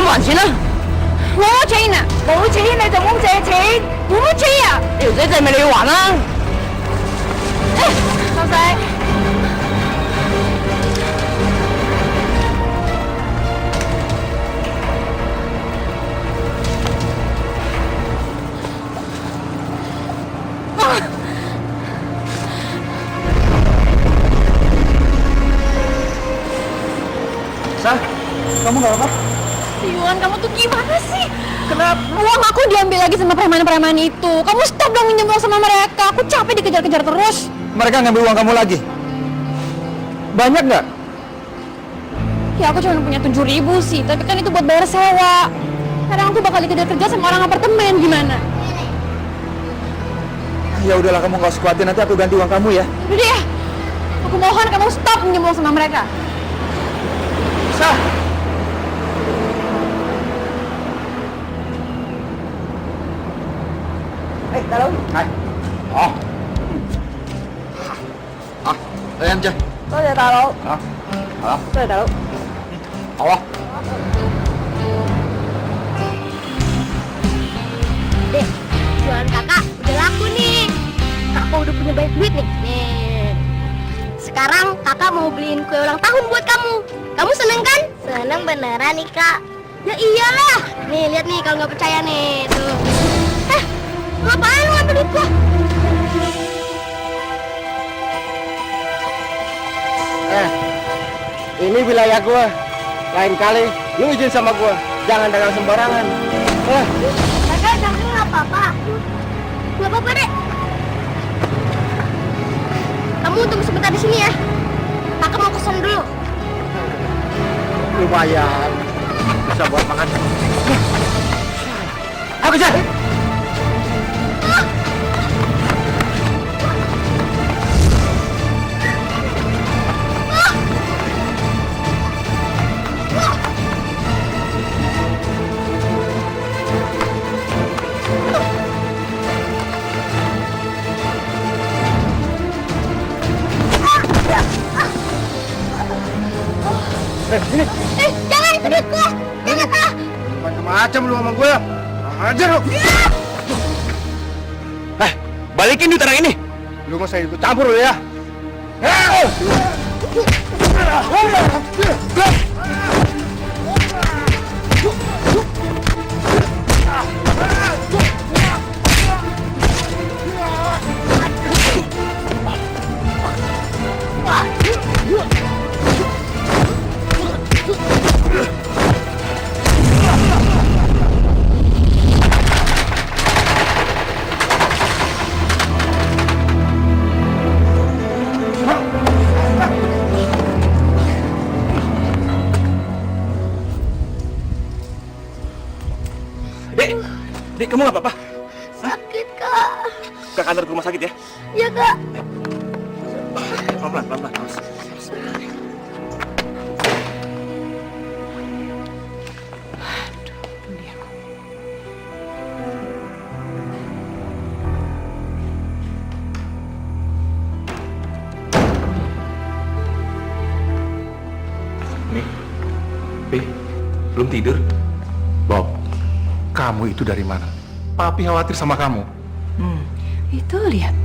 還錢啦！我冇錢啊！冇錢你就唔好借錢，冇錢啊！條仔債咪你要還啦！老細。Sa, kamu nggak apa-apa? Yuan, kamu tuh gimana sih? Kenapa? Uang aku diambil lagi sama preman-preman itu. Kamu stop dong minjem uang sama mereka. Aku capek dikejar-kejar terus. Mereka ngambil uang kamu lagi? Banyak nggak? Ya aku cuma punya 7.000 sih, tapi kan itu buat bayar sewa. Kadang aku bakal dikejar kerja sama orang apartemen, gimana? Ya udahlah, kamu nggak usah khawatir, nanti aku ganti uang kamu ya. Udah deh, aku mohon kamu stop minjem uang sama mereka. Sa! Tolong. Này. Đây em chơi. Tôi là tao đâu? Hả? Hả? Tôi là tao đâu? Ủa? Dek, jualan kakak udah laku nih. Kakak udah punya banyak duit nih. Nih. Sekarang kakak mau beliin kue ulang tahun buat kamu. Kamu seneng kan? Seneng beneran nih kak. Ya iyalah. Nih lihat nih kalau nggak percaya nih tuh. Ngapain lu ngambil duit gua? Ini wilayah gua. Lain kali lu izin sama gua. Jangan dagang sembarangan. Kakak jangan nggak apa-apa. Nggak apa-apa dek. Kamu tunggu sebentar di sini ya. Kakak mau pesan dulu. Lumayan. Bisa buat makan. Aku kejar. Ini. Jangan itu duit gua. Jangan ah. Macam-macam lu sama gue. Ajar lu. Balikin duit orang ini. Lu nggak usah ikut campur lu ya. Dek, kamu nggak apa-apa? Sakit kak. Ke kantor ke rumah sakit ya? Iya kak. Pelan-pelan, pelan-pelan. Pi, belum tidur? Bob, kamu itu dari mana? Papi khawatir sama kamu. Itu lihat.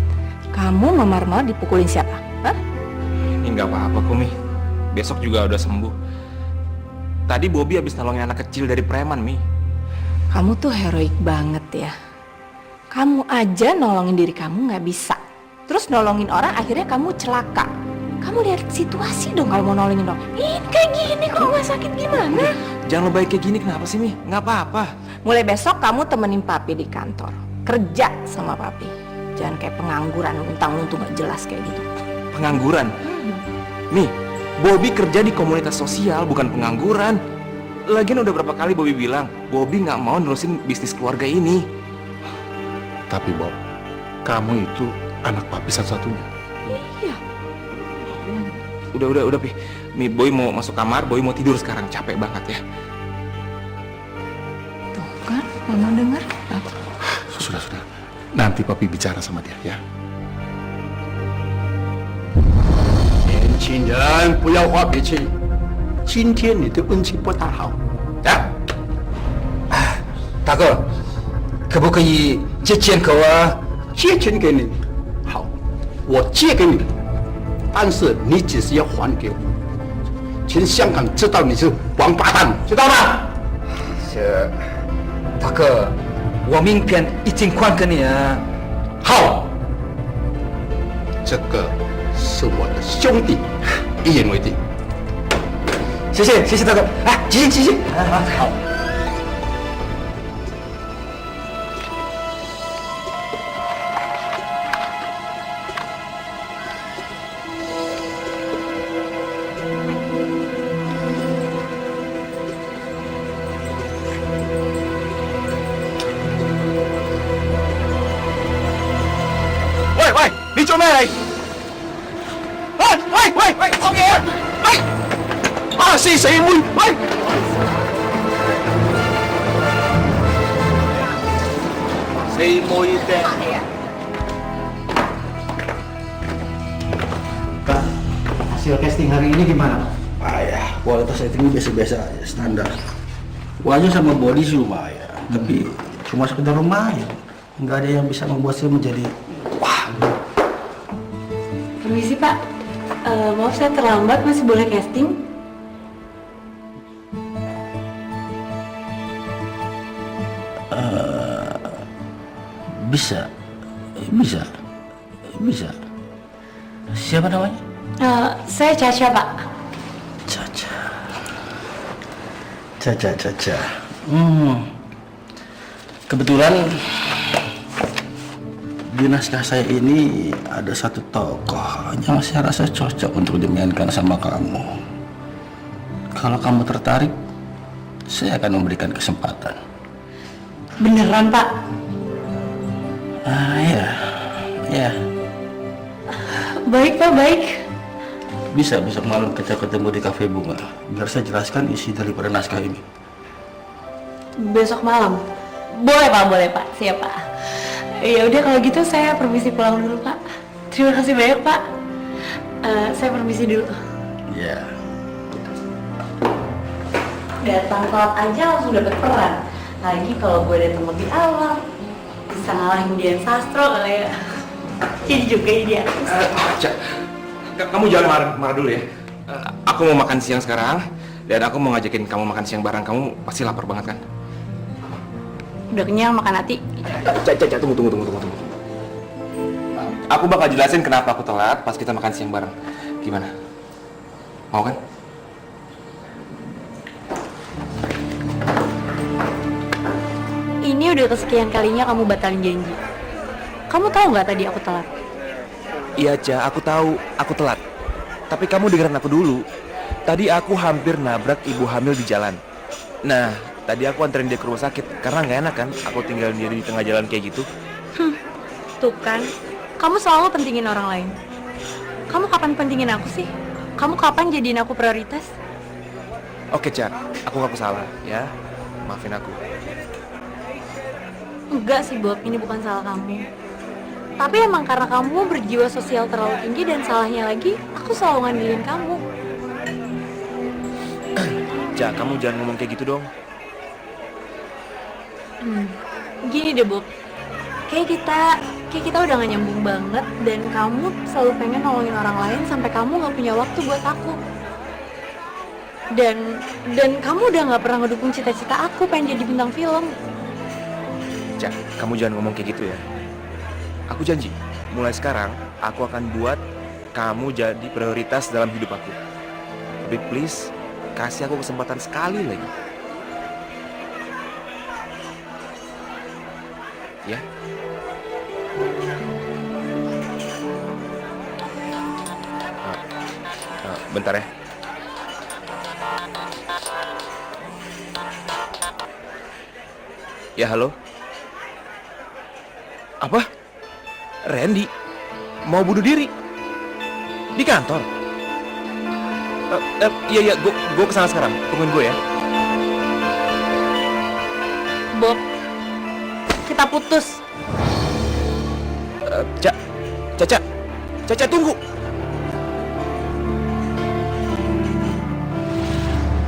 Kamu memar-mar dipukulin siapa? Hah? Ini nggak apa-apa, Kumi. Besok juga udah sembuh. Tadi Bobby habis nolongin anak kecil dari preman, Mi. Kamu tuh heroik banget ya. Kamu aja nolongin diri kamu nggak bisa. Terus nolongin orang akhirnya kamu celaka. Kamu lihat situasi dong kalau mau nolongin dong. Ini kayak gini kok nggak sakit gimana? Jangan lo baik kayak gini, kenapa sih, Mi? Nggak apa-apa. Mulai besok kamu temenin papi di kantor. Kerja sama papi. Jangan kayak pengangguran, untang-untung gak jelas kayak gitu. Pengangguran? Mi, Bobby kerja di komunitas sosial, bukan pengangguran. Lagian udah berapa kali Bobby bilang, Bobby nggak mau nerusin bisnis keluarga ini. Tapi Bob, kamu itu anak papi satu-satunya. Iya. Udah, Pi. Mi, Boy mau masuk kamar, Boy mau tidur sekarang, capek banget ya. Tuh kan, mama dengar. Sudah. Nanti papi bicara sama dia ya. 年轻人不要发脾气，今天你的运气不大好。Ya, 大哥，可不可以借钱口啊？借钱给你，好，我借给你，但是你只是要还给我，全香港知道你是王八蛋，知道吗？这，大哥，我名片已经还给你啊。好，这个是我的兄弟，一言为定。谢谢，谢谢大哥。哎，继续，继续。好。喂喂，你做咩嚟？喂喂喂喂，做嘢！喂，啊死妹！喂，死妹啫！ Hasil casting hari ini gimana? Ayah, kualitas settingnya biasa-biasa aja, standar. Wajah sama body sih lumayan, tapi cuma sekedar lumayan. Nggak ada yang bisa membuat saya menjadi wah. Permisi Pak, maaf saya terlambat, masih boleh casting? Bisa, bisa, bisa. Siapa namanya? Saya Caca Pak. Caca. Caca, Caca. Kebetulan di naskah saya ini ada satu tokoh yang saya rasa cocok untuk dimainkan sama kamu. Kalau kamu tertarik, saya akan memberikan kesempatan. Beneran Pak? Ya, ya. Baik Pak, baik. Bisa besok malam kita ketemu di Cafe Bunga. Biar saya jelaskan isi daripada naskah ini. Besok malam? Boleh Pak, siap Pak. Ya udah kalau gitu saya permisi pulang dulu Pak. Terima kasih banyak Pak. Saya permisi dulu. Ya. Datang telat aja langsung dapat peran. Lagi kalau gue datang lebih awal, bisa ngalahin Dian Sastro kali ya. Jadi juga dia. Kamu jangan marah dulu ya. Aku mau makan siang sekarang dan aku mau ngajakin kamu makan siang bareng. Kamu pasti lapar banget kan? Udah kenyang makan hati. Caca, tunggu. Aku bakal jelasin kenapa aku telat pas kita makan siang bareng. Gimana? Mau kan? Ini udah kesekian kalinya kamu batalin janji. Kamu tahu nggak tadi aku telat? Iya, Ca, aku tahu aku telat. Tapi kamu dengerin aku dulu. Tadi aku hampir nabrak ibu hamil di jalan. Nah, tadi aku anterin dia ke rumah sakit karena nggak enak kan aku tinggalin dia di tengah jalan kayak gitu. Tuh kan, kamu selalu pentingin orang lain. Kamu kapan pentingin aku sih? Kamu kapan jadiin aku prioritas? Oke, Ca, aku ngaku salah ya. Maafin aku. Enggak sih Bob, ini bukan salah kamu. Tapi emang karena kamu berjiwa sosial terlalu tinggi dan salahnya lagi, aku selalu ngandelin kamu. Ca, kamu jangan ngomong kayak gitu dong. Gini deh Bob, kayak kita udah gak nyambung banget. Dan kamu selalu pengen nolongin orang lain sampai kamu gak punya waktu buat aku. Dan kamu udah gak pernah ngedukung cita-cita aku pengen jadi bintang film. Ca, kamu jangan ngomong kayak gitu ya. Aku janji, mulai sekarang aku akan buat kamu jadi prioritas dalam hidup aku. Tapi please, kasih aku kesempatan sekali lagi. Ya? Bentar ya. Ya, halo? Apa? Randy? Mau bunuh diri? Di kantor? Iya, gue kesana sekarang. Tungguin gue ya. Bob, kita putus. Caca, tunggu.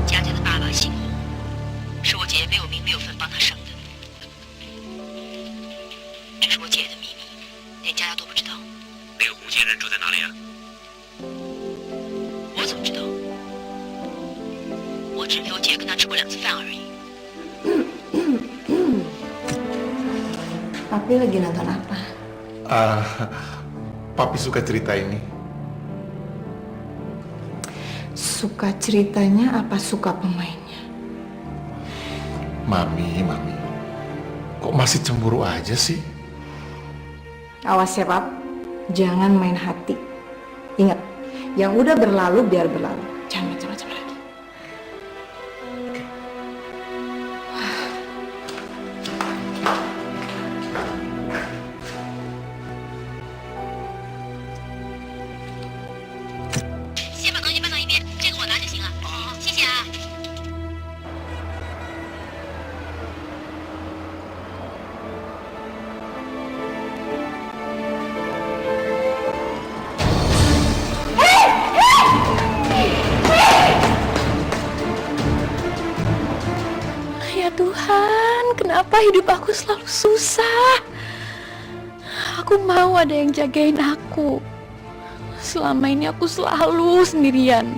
佳佳的爸爸姓吴，是我姐姐6名6分帮他生的。呀？我怎么知道？我只了解跟他吃过2次饭而已。 Papi lagi nonton apa? Papi suka cerita ini. Suka ceritanya apa suka pemainnya? Mami. Kok masih cemburu aja sih? Awas ya, Pap. Jangan main hati. Ingat, yang udah berlalu biar berlalu. Jangan macam-macam lagi. Ya Tuhan, kenapa hidup aku selalu susah? Aku mau ada yang jagain aku. Selama ini aku selalu sendirian.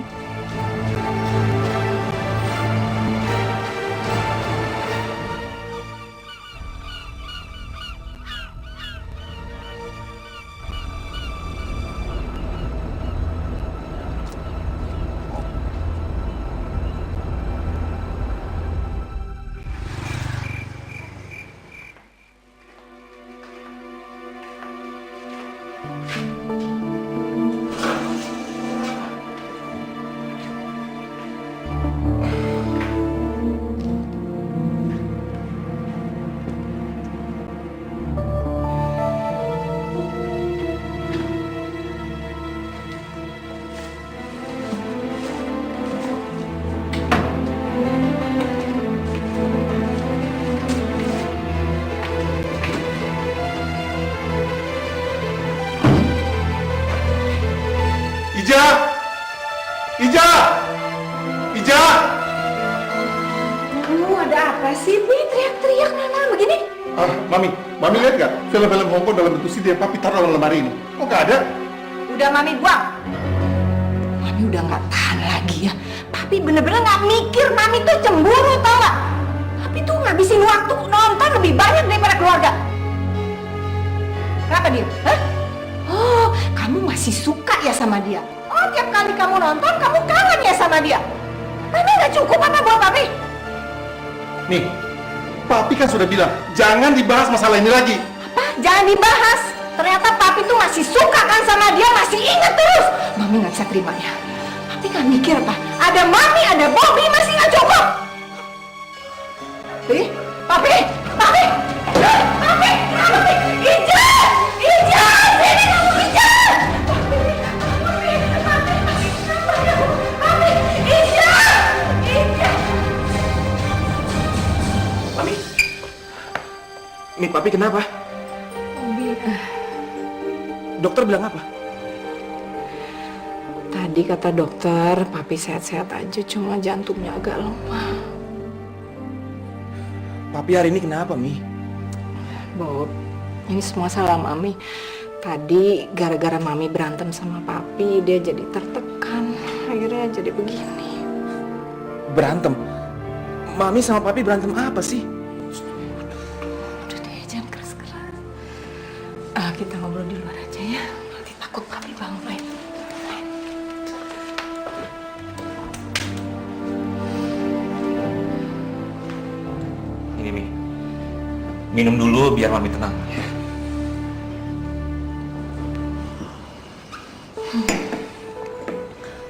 Ija! Kamu ada apa sih, Bi? Teriak-teriak Nana begini? Mami lihat gak? Film-film Hongkong dalam bentuk CD yang Papi taruh dalam lemari ini. Kok gak ada? Udah Mami buang. Mami udah gak tahan lagi ya. Papi bener-bener gak mikir Mami tuh cemburu, tau gak? Papi tuh ngabisin waktu nonton lebih banyak daripada keluarga. Kenapa dia? Hah? Oh, kamu masih suka ya sama dia? Oh, tiap kali kamu nonton, kamu kangen ya sama dia? Mami gak cukup apa buat Papi? Nih, Papi kan sudah bilang, jangan dibahas masalah ini lagi. Apa? Jangan dibahas. Ternyata Papi tuh masih suka kan sama dia, masih ingat terus. Mami gak bisa terima ya. Papi gak mikir apa? Ada Mami, ada Bobby, masih gak cukup. Papi, Papi, Papi, Papi, Papi, Ija, Ija, sini kamu Ija. Papi, Papi, Papi, Ija, Ija. Papi kenapa? Bobby, Dokter bilang apa? tadi kata dokter, Papi sehat-sehat aja, cuma jantungnya agak lemah. Papi hari ini kenapa, Mi? Bob, ini semua salah Mami. Tadi gara-gara Mami berantem sama Papi, dia jadi tertekan. Akhirnya jadi begini. Berantem? Mami sama Papi berantem apa sih? Udah deh, jangan keras-keras. Kita ngobrol di luar aja ya. Nanti takut Papi bangun lagi. Ini, Mi. Minum dulu biar Mami tenang. Ya.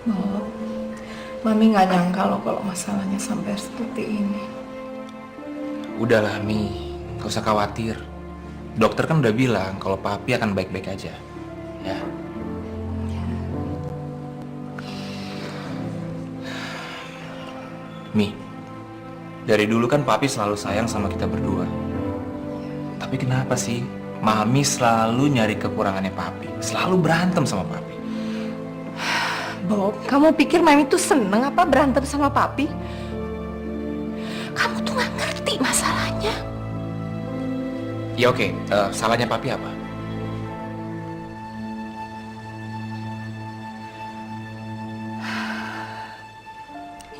Bob, Mami nggak nyangka loh kalau masalahnya sampai seperti ini. Udahlah, Mi. Gak usah khawatir. Dokter kan udah bilang kalau Papi akan baik-baik aja. Ya. Mi, dari dulu kan Papi selalu sayang sama kita berdua. Tapi kenapa sih Mami selalu nyari kekurangannya Papi? Selalu berantem sama Papi. Bob, kamu pikir Mami tuh seneng apa berantem sama Papi? Kamu tuh nggak ngerti masalahnya. Ya oke, salahnya Papi apa?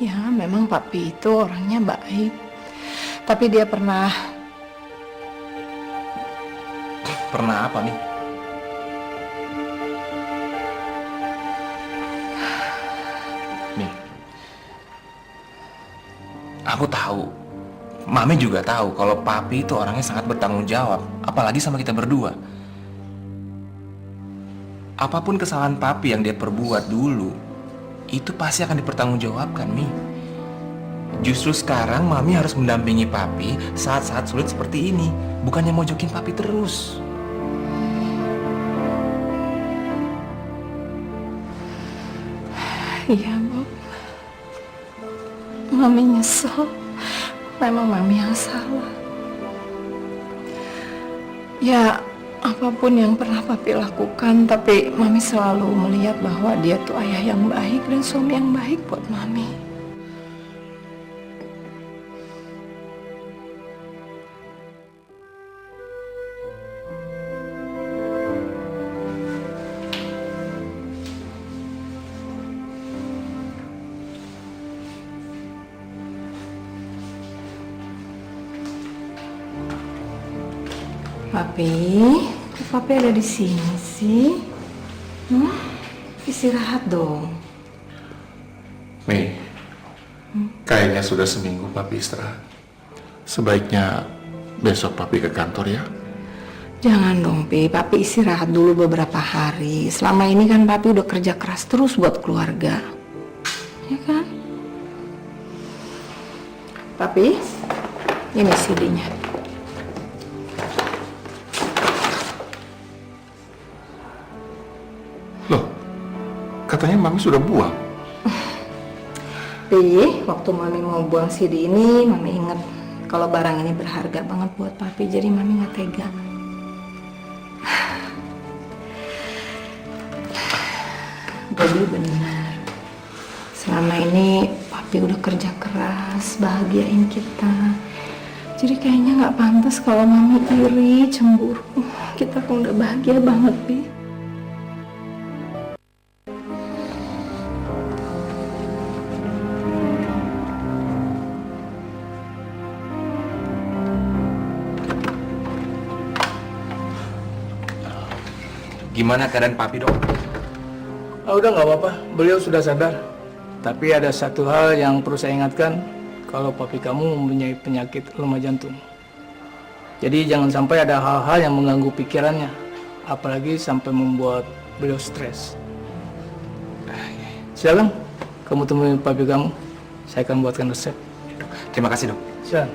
Ya, memang papi itu orangnya baik. Tapi dia pernah Pernah apa nih? Nih, aku tahu, Mami juga tahu kalau Papi itu orangnya sangat bertanggung jawab, apalagi sama kita berdua. Apapun kesalahan Papi yang dia perbuat dulu, itu pasti akan dipertanggungjawabkan, Mi. Justru sekarang Mami harus mendampingi Papi saat-saat sulit seperti ini, bukannya mojokin Papi terus. Iya, Bob. Mami nyesel. Memang Mami yang salah. Ya, apapun yang pernah Papi lakukan, tapi Mami selalu melihat bahwa dia tuh ayah yang baik dan suami yang baik buat Mami. Papi, kok Papi ada di sini sih? Istirahat dong. Mei, kayaknya sudah seminggu Papi istirahat. Sebaiknya besok Papi ke kantor ya. Jangan dong, Pi. Papi istirahat dulu beberapa hari. Selama ini kan Papi udah kerja keras terus buat keluarga. Ya kan? Papi, ini CD-nya. Loh, katanya Mami sudah buang. Pi, waktu Mami mau buang CD ini, Mami ingat kalau barang ini berharga banget buat Papi, jadi Mami nggak tega. Jadi benar, selama ini Papi udah kerja keras, bahagiain kita. Jadi kayaknya nggak pantas kalau Mami iri, cemburu. Kita kan udah bahagia banget, Pi. Gimana keadaan Papi, Dok? Udah nggak apa-apa, beliau sudah sadar. Tapi ada satu hal yang perlu saya ingatkan, kalau papi kamu mempunyai penyakit lemah jantung. Jadi jangan sampai ada hal-hal yang mengganggu pikirannya, apalagi sampai membuat beliau stres. Silakan, kamu temui papi kamu. Saya akan buatkan resep. Terima kasih, Dok. Silakan.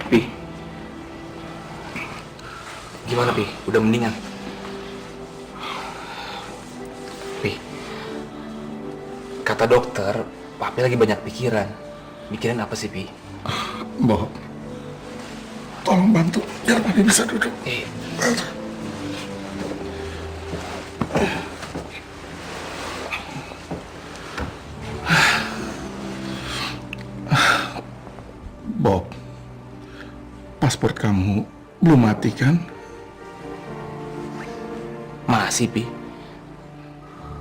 Pi, gimana Pi? Udah mendingan? Pi, kata dokter, Papi lagi banyak pikiran. Mikirin apa sih, Pi? Bob, tolong bantu biar Papi bisa duduk. Bob, paspor kamu belum mati kan? Masih, Pi.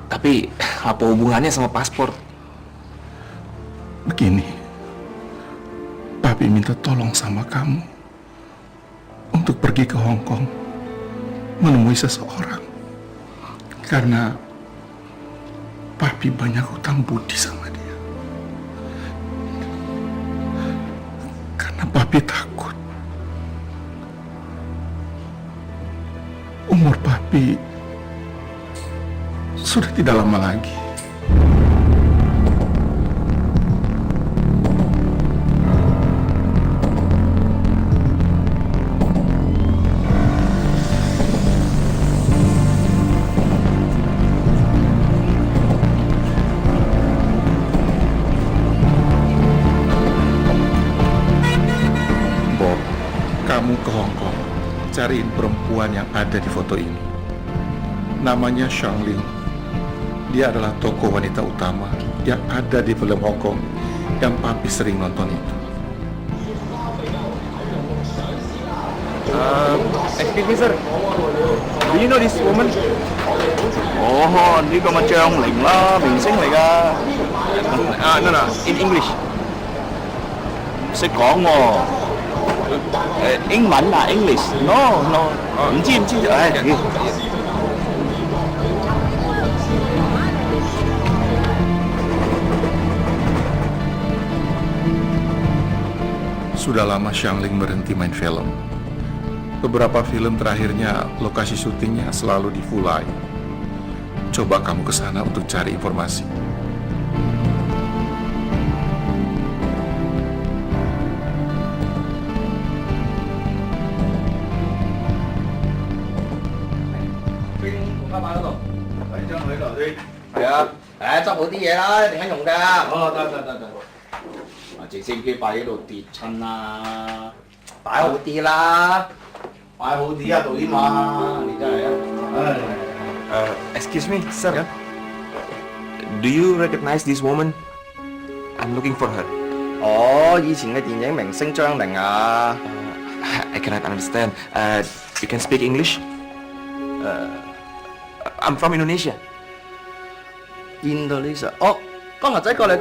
Tapi apa hubungannya sama paspor? Begini, Papi minta tolong sama kamu untuk pergi ke Hong Kong menemui seseorang karena Papi banyak hutang budi sama dia. Karena Papi takut umur Papi sudah tidak lama lagi. Bob, kamu ke Hong Kong, cariin perempuan yang ada di foto ini. Namanya Shang Ling. Dia adalah tokoh wanita utama yang ada di film Hong Kong yang Papi sering nonton itu. Excuse me, sir. Do you know this woman? Ồ, đi có mà Trang Linh là mình sinh lại ra. No, in English. Sẽ có ngò.英文là English. No. Không chi. Sudah lama Xiangling berhenti main film. Beberapa film terakhirnya lokasi syutingnya selalu di Fulai. Coba kamu ke sana untuk cari informasi. Dạ,執好啲嘢啦，一陣間用㗎。哦，得。直升機擺喺度跌親啦，擺好啲啦，擺好啲啊，導演嘛，你真係啊，Excuse me, sir. Do you recognize this woman? I'm looking for her. 哦，以前嘅電影明星張玲啊， I cannot understand. You can speak English? I'm from Indonesia. Indonesia，哦，江華仔過嚟，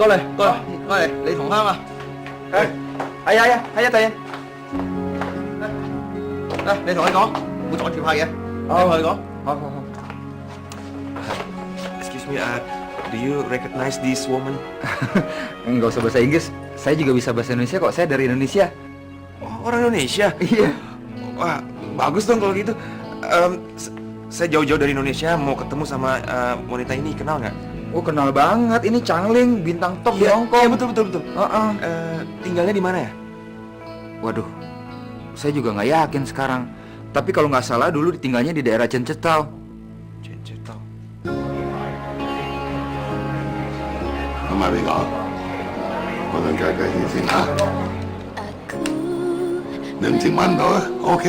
你同鄉啊？係啊，第日。嚟，你同佢講，唔好再跳下嘢。同佢講。好。Excuse me, do you recognize this woman? Enggak usah bahasa Inggris, saya juga bisa bahasa Indonesia kok, saya dari Indonesia. Oh, orang Indonesia? Iya. Wah, bagus dong kalau gitu. Saya jauh-jauh dari Indonesia mau ketemu sama wanita ini, kenal nggak? Oh, kenal banget, ini Changling, bintang top di Hong Kong. Iya, betul. Tinggalnya di mana ya? Waduh, saya juga nggak yakin sekarang. Tapi kalau nggak salah dulu ditinggalnya di daerah Chencetao. Chencetao. Mari ngọc, con cái gì xin hả? Đừng chim ăn rồi, ok.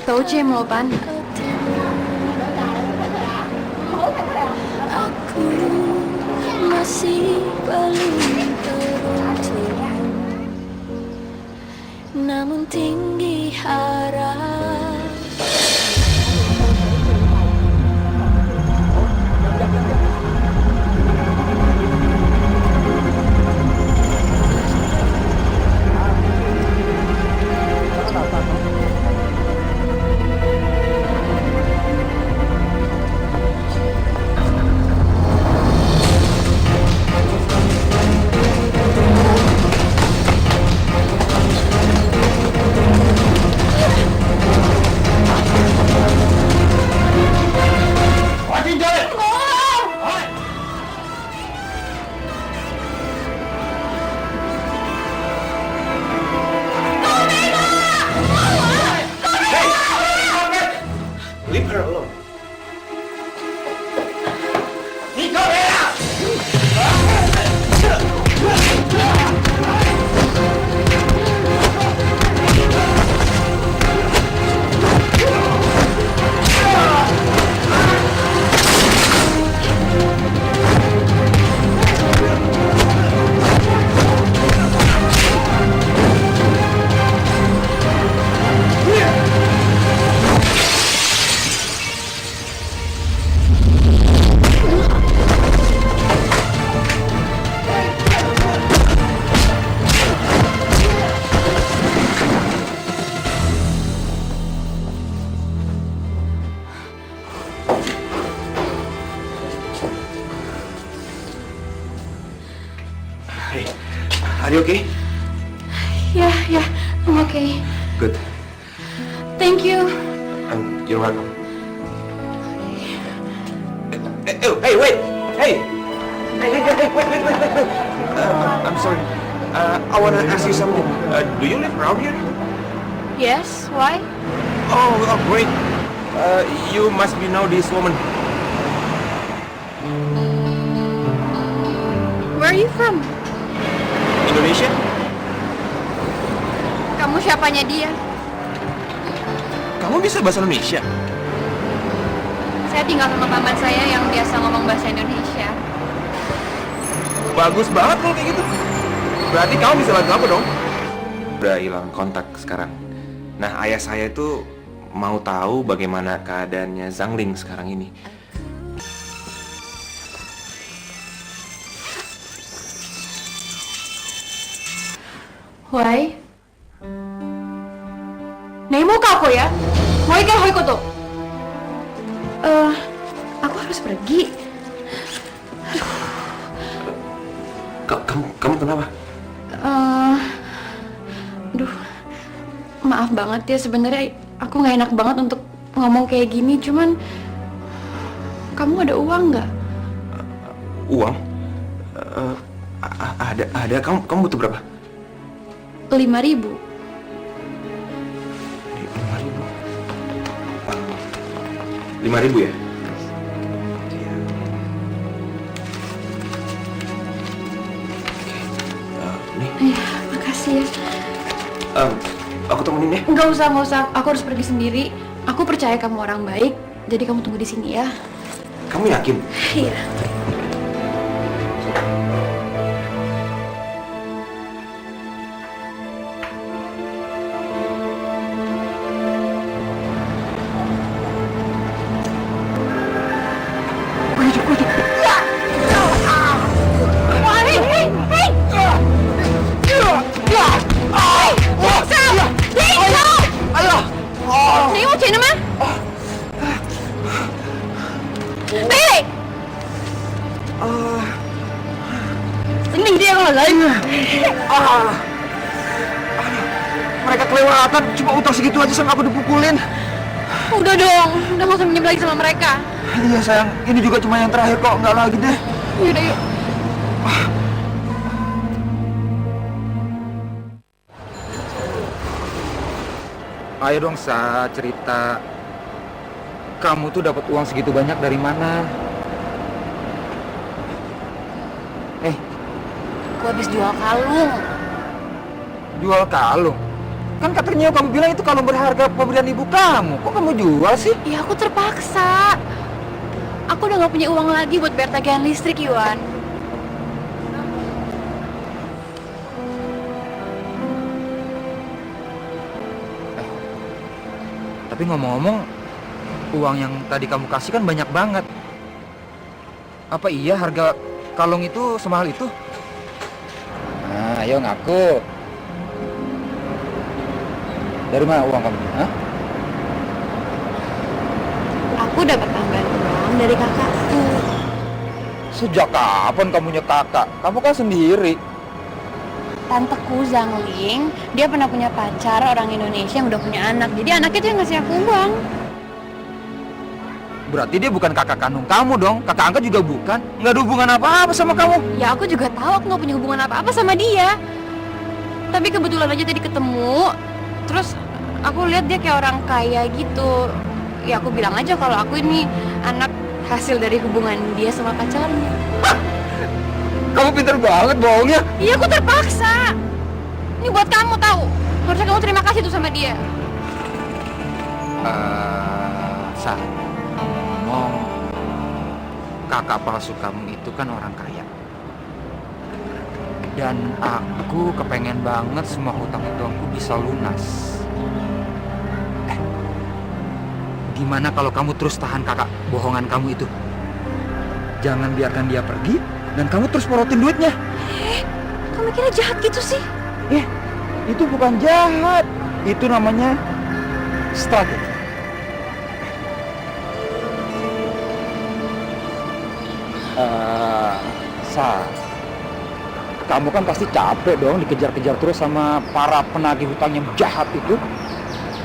Tahu Cem lo Pan? Aku masih belum beruntung, namun tinggi harap. Leave her alone. Hey, are you okay? Yeah, I'm okay. Good. Thank you. You're welcome. Hey, wait! Hey! Wait. I'm sorry. I want to ask you something. Do you live around here? Yes, why? Oh, great. You must be know this woman. Where are you from? Indonesia? Kamu siapanya dia? Kamu bisa bahasa Indonesia? Saya tinggal sama paman saya yang biasa ngomong bahasa Indonesia. Bagus banget kalau kayak gitu. Berarti kamu bisa bantu aku dong. Udah hilang kontak sekarang. Nah, ayah saya itu mau tahu bagaimana keadaannya Zhangling sekarang ini. Why? Nemo kako ya? Why kan hoi koto? Aku harus pergi. Kamu kenapa? Aduh, maaf banget ya, sebenarnya aku nggak enak banget untuk ngomong kayak gini, cuman kamu ada uang nggak? Uang? Ada. Kamu butuh berapa? 5.000. 5.000. 5.000 ya? Nih. Iya, makasih ya. Aku temenin ya. Nggak usah. Aku harus pergi sendiri. Aku percaya kamu orang baik, jadi kamu tunggu di sini ya. Kamu yakin? Iya. Mereka kelewatan, cuma utang segitu aja sama aku dipukulin. Udah dong, udah nggak usah minjem lagi sama mereka. Iya sayang, ini juga cuma yang terakhir kok, nggak lagi deh. Yaudah yuk. Ayo dong Sa, cerita. Kamu tuh dapat uang segitu banyak dari mana? Aku habis jual kalung. Jual kalung? Kan katanya kamu bilang itu kalung berharga pemberian ibu kamu. Kok kamu jual sih? Ya aku terpaksa. Aku udah nggak punya uang lagi buat bayar tagihan listrik, Iwan. Tapi ngomong-ngomong, uang yang tadi kamu kasih kan banyak banget. Apa iya harga kalung itu semahal itu? Nah, ayo ngaku. Dari mana uang kamu? Hah? Aku dapat tambahan uang dari kakakku. Sejak kapan kamu punya kakak? Kamu kan sendiri. Tanteku Zhangling, dia pernah punya pacar orang Indonesia yang udah punya anak. Jadi anaknya tuh yang ngasih aku uang. Berarti dia bukan kakak kandung kamu dong. Kakak angkat juga bukan. Nggak ada hubungan apa-apa sama kamu. Ya aku juga tahu aku nggak punya hubungan apa-apa sama dia. Tapi kebetulan aja tadi ketemu. Terus aku lihat dia kayak orang kaya gitu. Ya aku bilang aja kalau aku ini anak hasil dari hubungan dia sama pacarnya. Kamu pintar banget bohongnya. Iya aku terpaksa. Ini buat kamu tahu. Harusnya kamu terima kasih tuh sama dia. Sa, ngomong, kakak palsu kamu itu kan orang kaya. Dan aku kepengen banget semua hutang-hutangku bisa lunas. Gimana kalau kamu terus tahan kakak bohongan kamu itu? Jangan biarkan dia pergi dan kamu terus porotin duitnya. Kamu mikirnya jahat gitu sih? Itu bukan jahat. Itu namanya strategi. Kamu kan pasti capek dong dikejar-kejar terus sama para penagih hutang yang jahat itu.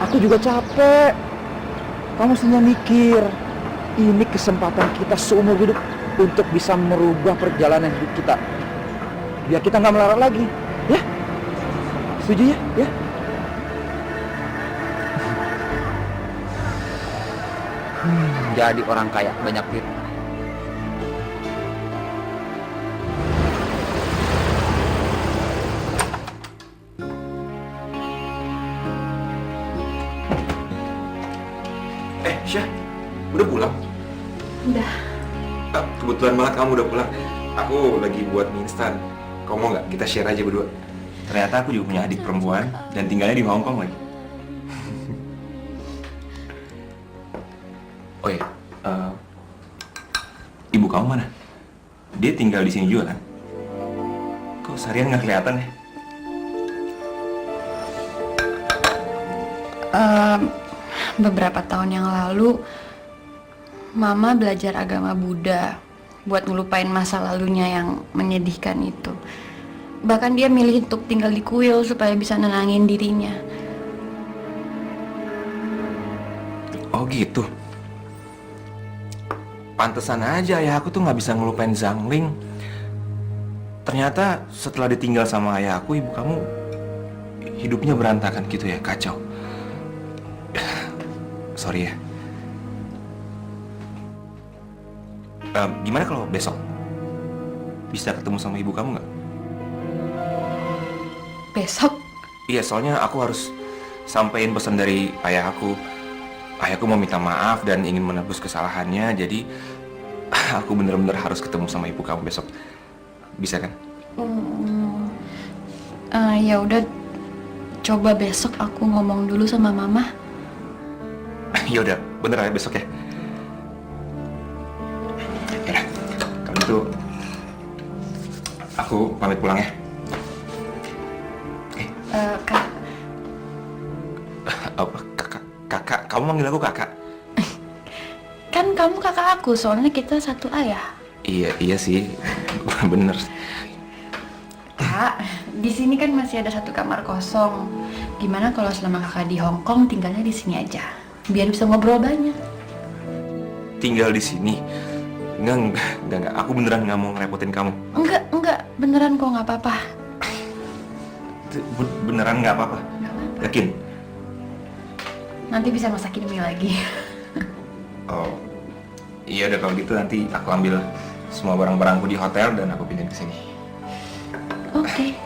Aku juga capek. Kamu mestinya mikir, ini kesempatan kita seumur hidup untuk bisa merubah perjalanan hidup kita. Biar kita nggak melarat lagi, ya? Setuju ya? Ya? Jadi orang kaya, banyak duit. Syah, udah pulang? Udah. Kebetulan banget kamu udah pulang. Aku lagi buat mie instan. Kau mau nggak? Kita share aja berdua. Ternyata aku juga punya adik perempuan dan tinggalnya di Hong Kong lagi. Oh iya, ibu kamu mana? Dia tinggal di sini juga kan? Kok seharian nggak kelihatan ya? Beberapa tahun yang lalu, Mama belajar agama Buddha buat ngelupain masa lalunya yang menyedihkan itu. Bahkan dia milih untuk tinggal di kuil supaya bisa nenangin dirinya. Oh gitu. Pantesan aja ya aku tuh nggak bisa ngelupain Zhang Ling. Ternyata setelah ditinggal sama ayah aku, ibu kamu hidupnya berantakan gitu ya, kacau. Sorry ya. Gimana kalau besok bisa ketemu sama ibu kamu nggak? Besok? Iya, soalnya aku harus sampein pesan dari ayah aku. Ayahku mau minta maaf dan ingin menebus kesalahannya, jadi aku bener-bener harus ketemu sama ibu kamu besok. Bisa kan? Ya udah, coba besok aku ngomong dulu sama Mama. Ya udah, bener ya besok ya. Ya, kalau gitu aku pamit pulang ya. Kak. Kakak, kamu manggil aku kakak? Kan kamu kakak aku, soalnya kita satu ayah. Iya sih, bener. Kak, di sini kan masih ada satu kamar kosong. Gimana kalau selama kakak di Hong Kong tinggalnya di sini aja, biar bisa ngobrol banyak. Tinggal di sini? Enggak. Aku beneran nggak mau ngerepotin kamu. Enggak, beneran kok, nggak apa-apa. Beneran nggak apa-apa? Yakin? Nanti bisa masakin mie lagi. Oh, iya udah kalau gitu nanti aku ambil semua barang-barangku di hotel dan aku pindahin ke sini. Oke.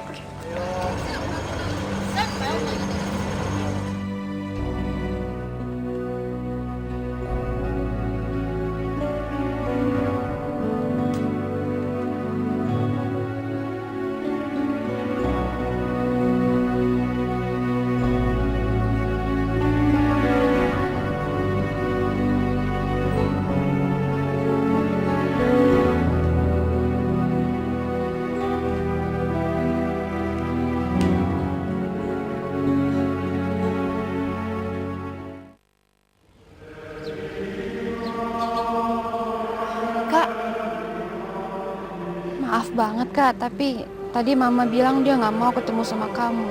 Maaf banget Kak, tapi tadi Mama bilang dia nggak mau ketemu sama kamu.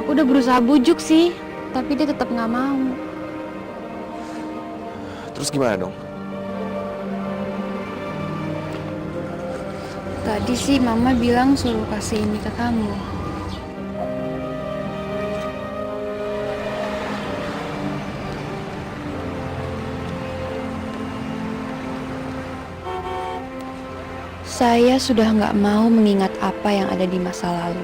Aku udah berusaha bujuk sih, tapi dia tetap nggak mau. Terus gimana dong? Tadi sih Mama bilang suruh kasih ini ke kamu. Saya sudah nggak mau mengingat apa yang ada di masa lalu.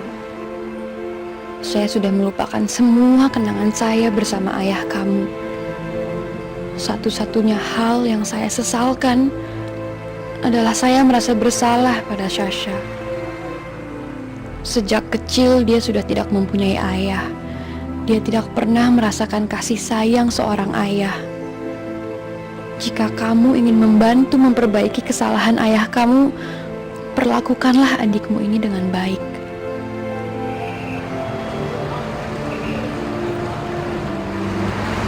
Saya sudah melupakan semua kenangan saya bersama ayah kamu. Satu-satunya hal yang saya sesalkan adalah saya merasa bersalah pada Sasha. Sejak kecil dia sudah tidak mempunyai ayah. Dia tidak pernah merasakan kasih sayang seorang ayah. Jika kamu ingin membantu memperbaiki kesalahan ayah kamu, perlakukanlah adikmu ini dengan baik.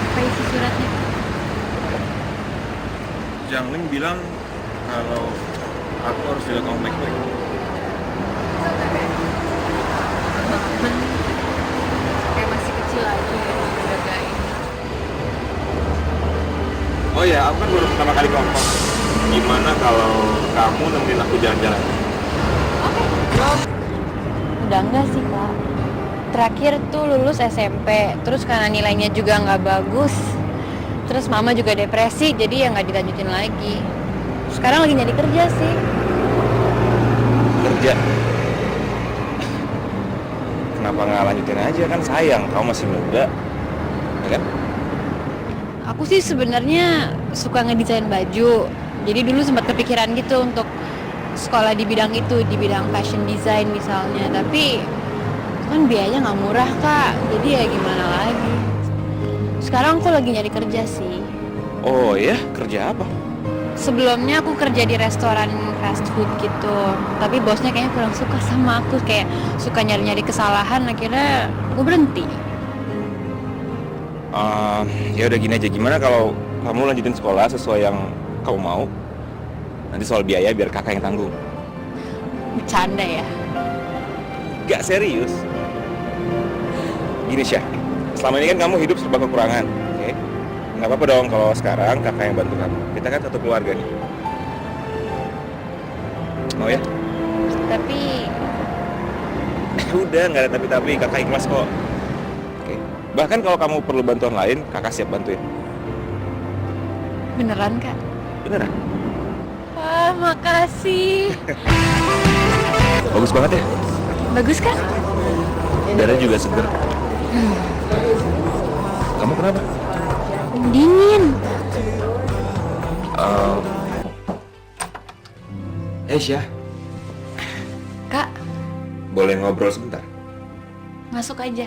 Apa isi suratnya? Zhang Ling bilang kalau aku harus jaga kamu baik-baik. Kayak masih kecil aja ya, dijagain. Oh ya, aku kan baru pertama kali ke Hong Kong. Gimana kalau kamu nemenin aku jalan-jalan? Udah enggak sih Kak. Terakhir tuh lulus SMP, terus karena nilainya juga nggak bagus, terus Mama juga depresi, jadi ya nggak dilanjutin lagi. Sekarang lagi nyari kerja sih. Kerja? Kenapa nggak lanjutin aja, kan sayang, kamu masih muda, ya kan? Aku sih sebenarnya suka ngedesain baju, Jadi dulu sempat kepikiran gitu untuk sekolah di bidang itu, di bidang fashion design misalnya. Tapi kan biayanya nggak murah Kak, jadi ya gimana lagi. Sekarang aku lagi nyari kerja sih. Oh ya, kerja apa? Sebelumnya aku kerja di restoran fast food gitu, tapi bosnya kayaknya kurang suka sama aku, kayak suka nyari-nyari kesalahan, akhirnya aku berhenti. Ya udah gini aja, gimana kalau kamu lanjutin sekolah sesuai yang kamu mau? Nanti soal biaya biar kakak yang tanggung. Bercanda ya? Gak serius. Gini Syah, selama ini kan kamu hidup serba kekurangan, oke? Nggak apa-apa dong kalau sekarang kakak yang bantu kamu. Kita kan satu keluarga nih. Mau ya? Tapi Udah, nggak ada tapi-tapi, kakak ikhlas kok. Oke. Bahkan kalau kamu perlu bantuan lain, kakak siap bantuin. beneran Kak? Beneran? Wah, makasih. Bagus banget ya? Bagus kan? Darah juga seger. Kamu kenapa? Dingin. Syah, Kak, boleh ngobrol sebentar? masuk aja.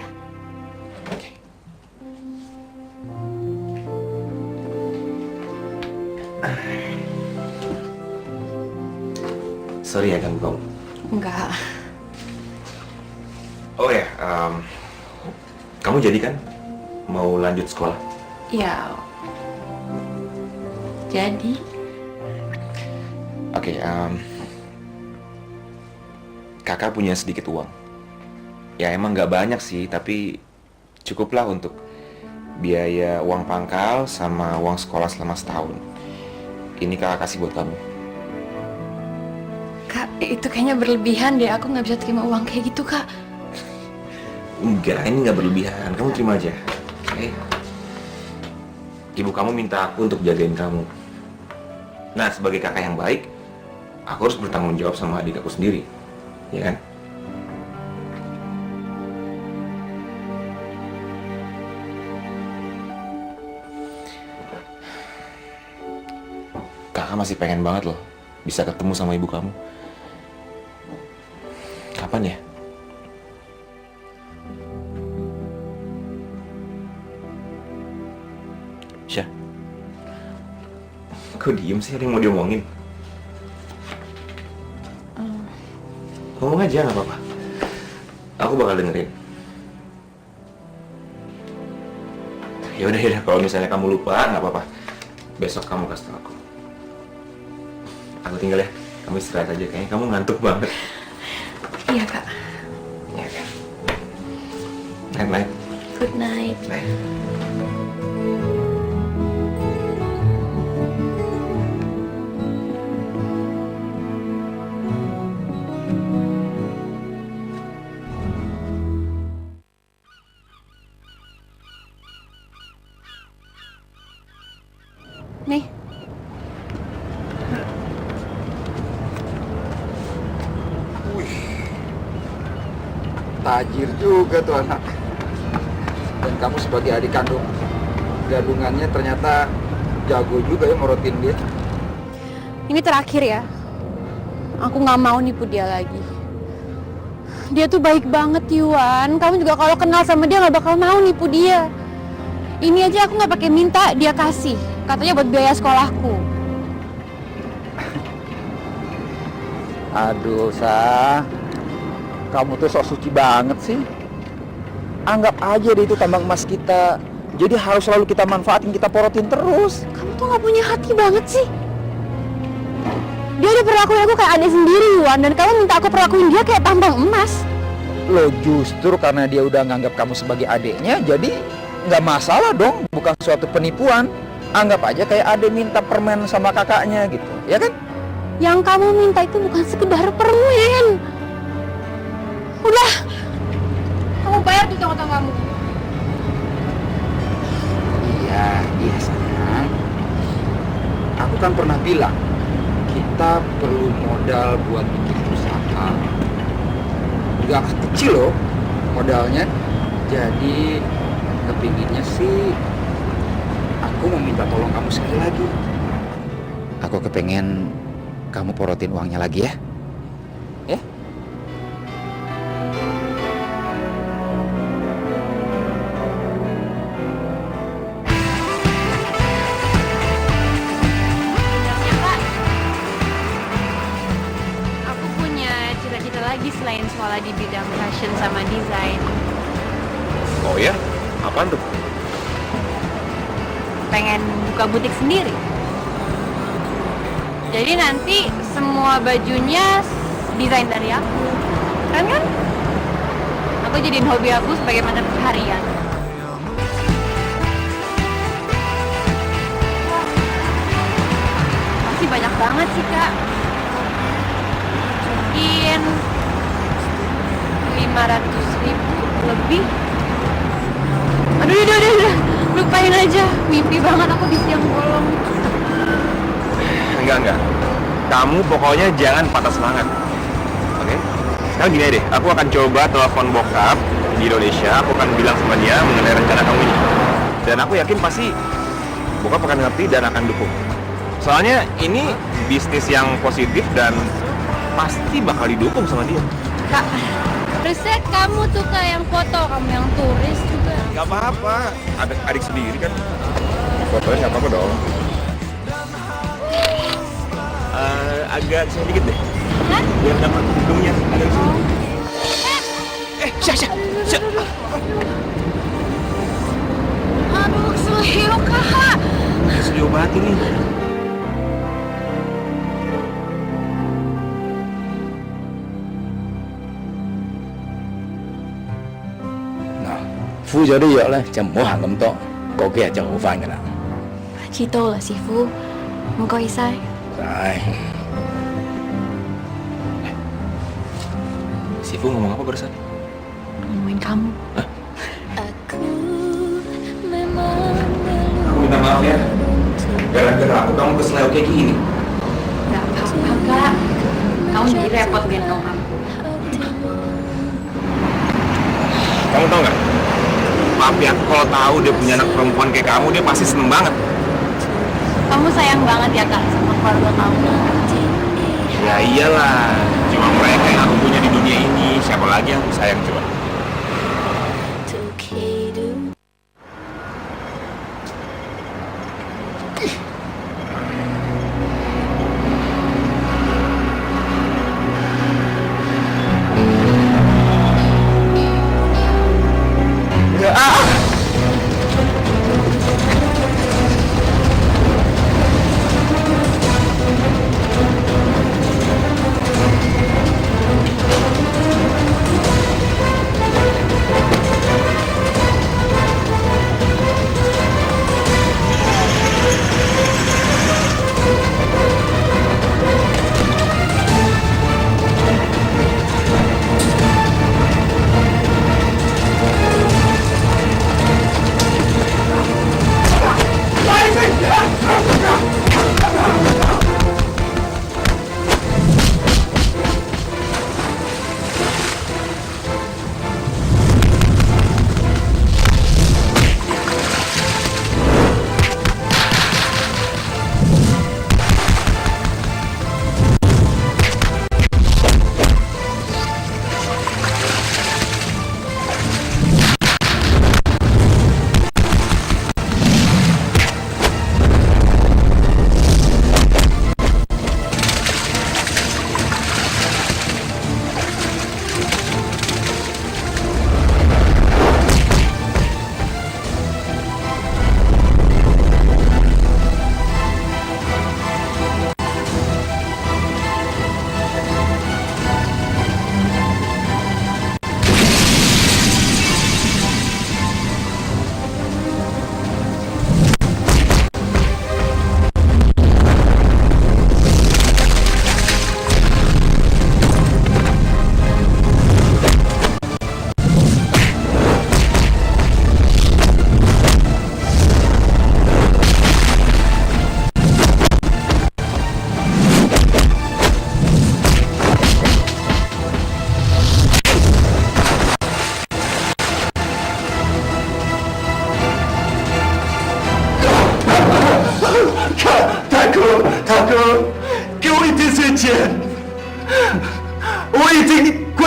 Sorry ya ganggu kamu. Enggak. Oh ya, kamu jadi kan mau lanjut sekolah? Ya. Jadi, Oke, kakak punya sedikit uang. Ya emang nggak banyak sih, tapi cukuplah untuk biaya uang pangkal sama uang sekolah selama setahun. Ini kakak kasih buat kamu. Kak, itu kayaknya berlebihan deh. Aku nggak bisa terima uang kayak gitu, Kak. Enggak, ini nggak berlebihan. Kamu terima aja. Oke? Ibu kamu minta aku untuk jagain kamu. Nah, sebagai kakak yang baik, aku harus bertanggung jawab sama adik aku sendiri. Ya kan? Kakak masih pengen banget loh bisa ketemu sama ibu kamu. Kapan ya? Syah, kok diem sih? Ada yang mau diomongin? Ngomong aja, nggak apa-apa. Aku bakal dengerin. Ya udah, kalau misalnya kamu lupa, nggak apa-apa. Besok kamu kasih tau aku. Aku tinggal ya. Kamu istirahat aja, kayaknya kamu ngantuk banget. Iya, Kak. Ya kan? Night-night. Good night. Night. Nih. Tajir juga tuh anak. Dan kamu sebagai adik kandung, gadungannya ternyata jago juga ya morotin dia. Ini terakhir ya. Aku nggak mau nipu dia lagi. Dia tuh baik banget, Yuan. Kamu juga kalau kenal sama dia nggak bakal mau nipu dia. Ini aja aku nggak pakai minta, dia kasih. Katanya buat biaya sekolahku. Aduh, Sa. Kamu tuh sok suci banget sih. Anggap aja deh itu tambang emas kita. Jadi harus selalu kita manfaatin, kita porotin terus. Kamu tuh nggak punya hati banget sih. Dia udah perlakuin aku kayak adik sendiri, Yuan. Dan kamu minta aku perlakuin dia kayak tambang emas. Loh, justru karena dia udah nganggap kamu sebagai adiknya, jadi nggak masalah dong. Bukan suatu penipuan. Anggap aja kayak adik minta permen sama kakaknya gitu, ya kan? Yang kamu minta itu bukan sekedar permen. Udah, kamu bayar tuh utang-utang kamu. Iya sayang. Aku kan pernah bilang, kita perlu modal buat bikin usaha. Nggak kecil loh modalnya. Jadi kepinginnya sih, aku mau minta tolong kamu sekali lagi. Aku kepengen kamu porotin uangnya lagi ya. Ya? Aku punya cita-cita lagi selain sekolah di bidang fashion sama desain. Oh ya? Apaan tuh? Pengen buka butik sendiri. Jadi nanti semua bajunya desain dari aku. Keren kan? Aku jadiin hobi aku sebagai mata pencaharian. Pasti banyak banget sih, Kak. Mungkin 500.000 lebih. Aduh, lupain aja. Mimpi banget aku di siang bolong. Enggak. Kamu pokoknya jangan patah semangat. Oke? Sekarang gini deh, aku akan coba telepon bokap di Indonesia. Aku akan bilang sama dia mengenai rencana kamu ini. Dan aku yakin pasti bokap akan ngerti dan akan dukung. Soalnya ini bisnis yang positif dan pasti bakal didukung sama dia. Kak, harusnya kamu tuh Kak yang foto, kamu yang turis juga. Gak apa-apa, adik sendiri kan. Fotonya gak apa-apa dong. Agak sedikit deh. Hah? Biar dapat hidungnya agak sedikit. Syah. Aduh, seleo Kak. Harus diobatin nih.嗱，敷咗啲藥咧就唔好行咁多，過幾日就好翻噶啦。知道啦，師傅。唔該晒。唉， Sifu ngomong apa barusan? Ngomongin kamu. Aku minta maaf ya. Gara-gara aku kamu keseleo kayak gini. Gak apa-apa Kak. Kamu jadi repot gendong aku. Kamu tau nggak? Papi aku kalau tahu dia punya anak perempuan kayak kamu, dia pasti seneng banget. Kamu sayang banget ya Kak sama keluarga kamu. Ya iyalah, cuma mereka yang aku punya di dunia ini. Siapa lagi yang aku sayang coba?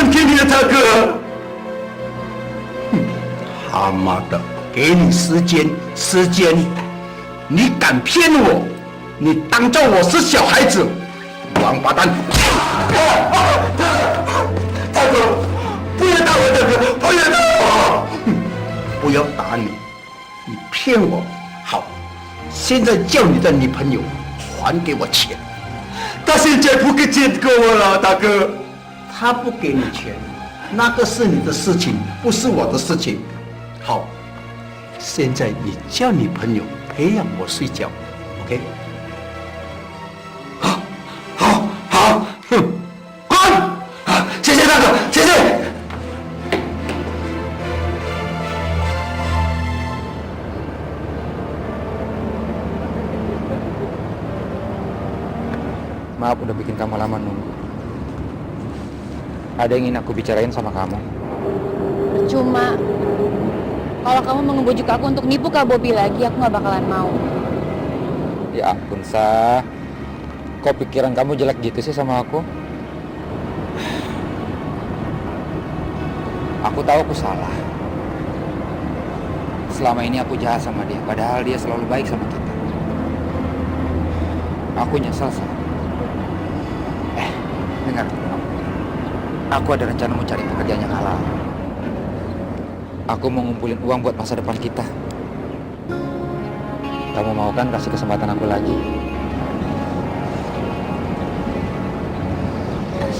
本给你的，大哥。他妈的，给你时间，你敢骗我？你当做我是小孩子，王八蛋！大哥，不要打我，大哥，不要打我！不要打你，你骗我。好，现在叫你的女朋友还给我钱。他现在不给钱给我了，大哥。他不给你钱，那个是你的事情，不是我的事情。好，现在你叫女朋友陪让我睡觉 ，OK？ 好，滚！谢谢大哥，谢谢。Maaf udah bikin kamu lama nunggu. Ada yang ingin aku bicarain sama kamu. Percuma. Kalau kamu mau ngebujuk aku untuk nipu Kak Bobby lagi, aku nggak bakalan mau. Ya ampun, Sa. Kok pikiran kamu jelek gitu sih sama aku? Aku tahu aku salah. Selama ini aku jahat sama dia, padahal dia selalu baik sama kita. Aku nyesel, Sa. Dengar, aku ada rencana mau cari pekerjaan yang halal. Aku mau ngumpulin uang buat masa depan kita. Kamu mau kan kasih kesempatan aku lagi?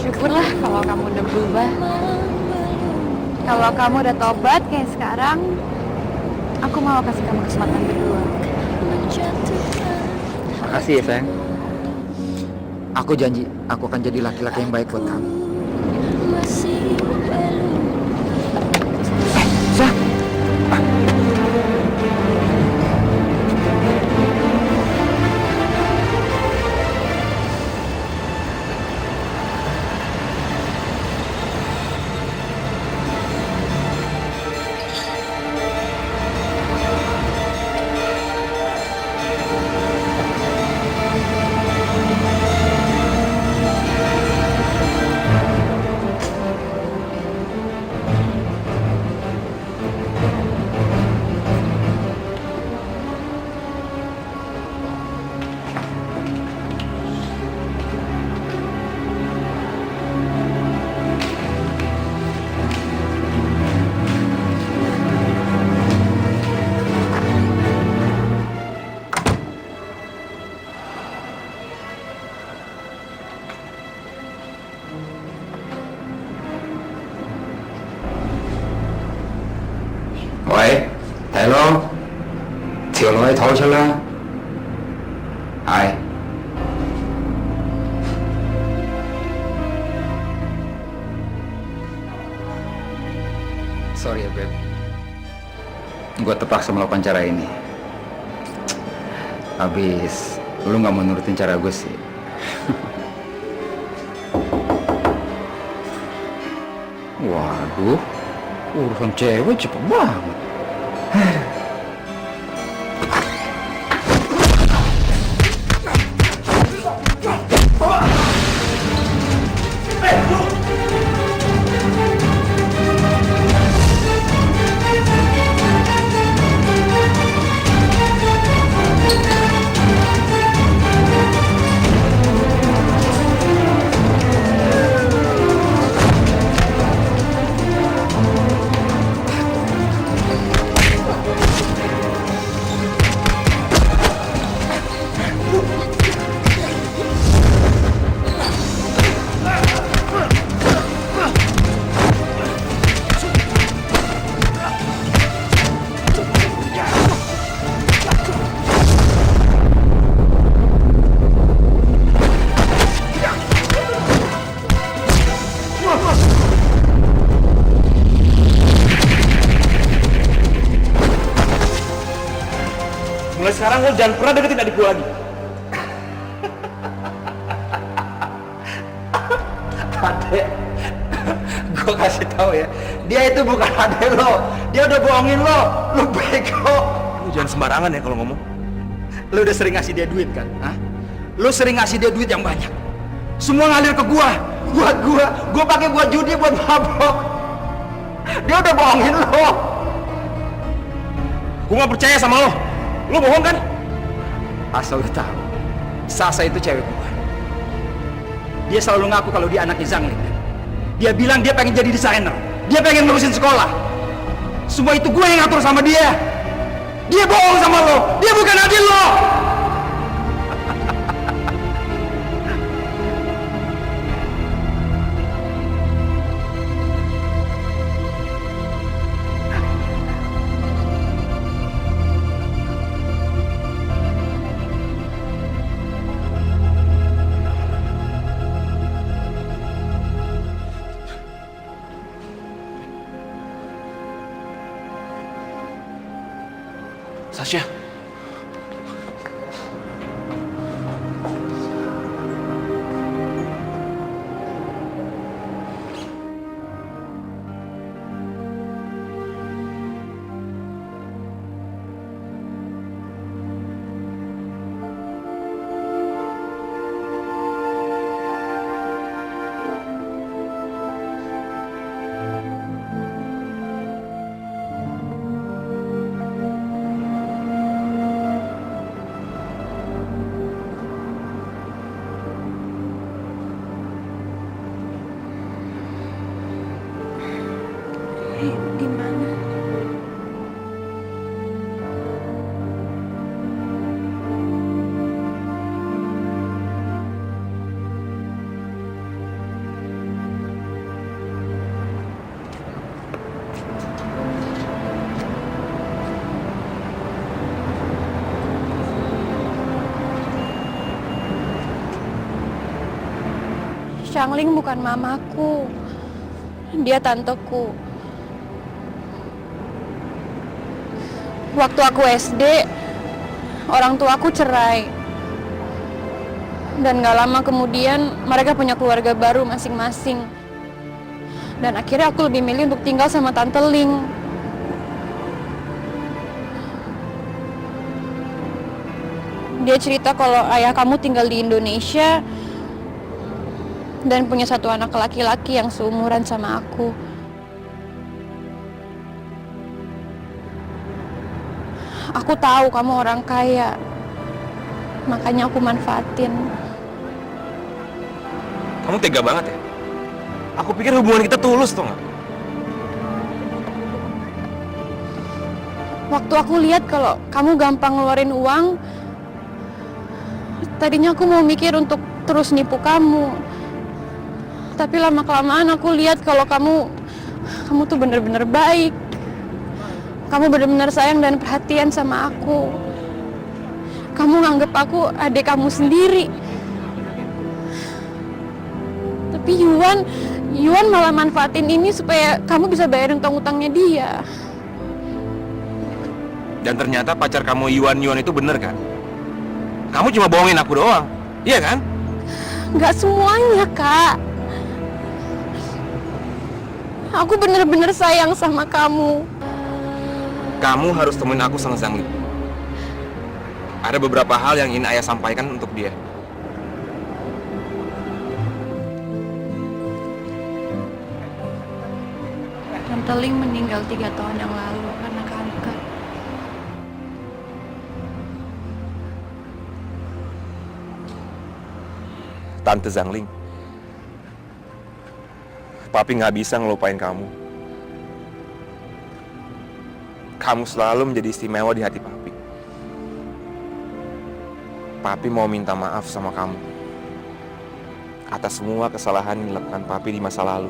Syukurlah kalau kamu udah berubah. Kalau kamu udah tobat kayak sekarang, aku mau kasih kamu kesempatan kedua. Makasih ya, sayang. Aku janji, aku akan jadi laki-laki yang baik buat kamu. Sah.喂，係咯，條女唞出啦，係。Sorry ya, Beb. Gue terpaksa melakukan cara ini. Habis, lu gak mau nurutin cara gue sih. Waduh, urusan cewek cepet banget. Mulai sekarang lo jangan pernah deketin adik gue lagi. Adek, gue kasih tahu ya, dia itu bukan adek lo, dia udah bohongin lo, lu bego. Lo jangan sembarangan ya kalau ngomong. Lu udah sering ngasih dia duit kan? Hah? Lu sering ngasih dia duit yang banyak, semua ngalir ke gua. buat gua pakai buat judi, buat mabok. Dia udah bohongin lo. Gue gak percaya sama lo. Lo bohong kan? Asal lu tahu, Sasa itu cewek gua. Dia selalu ngaku kalau dia anaknya Zhang Ling. Dia bilang dia pengen jadi desainer. Dia pengen ngurusin sekolah. Semua itu gue yang ngatur sama dia. Dia bohong sama lo. Dia bukan adil lo. Sasha. Di mana? Shangling bukan mamaku. Dia tanteku. Waktu aku SD, orang tuaku cerai. Dan gak lama kemudian mereka punya keluarga baru masing-masing. Dan akhirnya aku lebih milih untuk tinggal sama Tante Ling. Dia cerita kalau ayah kamu tinggal di Indonesia dan punya satu anak laki-laki yang seumuran sama aku. Aku tahu kamu orang kaya, makanya aku manfaatin. Kamu tega banget ya? Aku pikir hubungan kita tulus, tuh nggak? Waktu aku lihat kalau kamu gampang ngeluarin uang, tadinya aku mau mikir untuk terus nipu kamu. Tapi lama-kelamaan aku lihat kalau kamu tuh bener-bener baik. Kamu benar-benar sayang dan perhatian sama aku. Kamu nganggep aku adik kamu sendiri. Tapi Yuan malah manfaatin ini supaya kamu bisa bayarin utang-utangnya dia. Dan ternyata pacar kamu Yuan itu bener kan? Kamu cuma bohongin aku doang, iya kan? Gak semuanya, Kak. Aku bener-bener sayang sama kamu. Kamu harus temuin aku sama Zhang Ling. Ada beberapa hal yang ingin ayah sampaikan untuk dia. Tante Ling meninggal 3 tahun yang lalu karena kanker. Tante Zhang Ling, Papi nggak bisa ngelupain kamu. Kamu selalu menjadi istimewa di hati Papi. Papi mau minta maaf sama kamu atas semua kesalahan yang dilakukan Papi di masa lalu.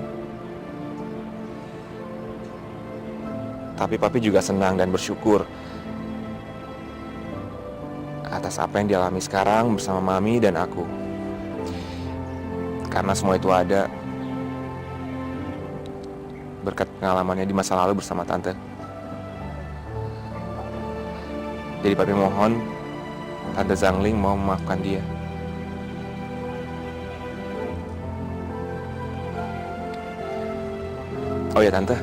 Tapi Papi juga senang dan bersyukur atas apa yang dialami sekarang bersama Mami dan aku. Karena semua itu ada berkat pengalamannya di masa lalu bersama Tante. Jadi Papi mohon Tante Zhang Ling mau memaafkan dia. Oh ya Tante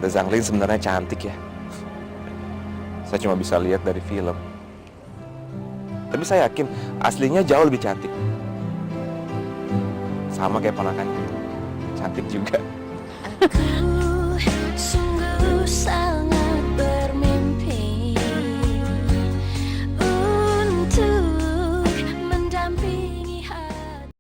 Zhang Ling sebenarnya cantik ya. Saya cuma bisa lihat dari film. Tapi saya yakin aslinya jauh lebih cantik. Sama kayak ponakannya. Cantik juga.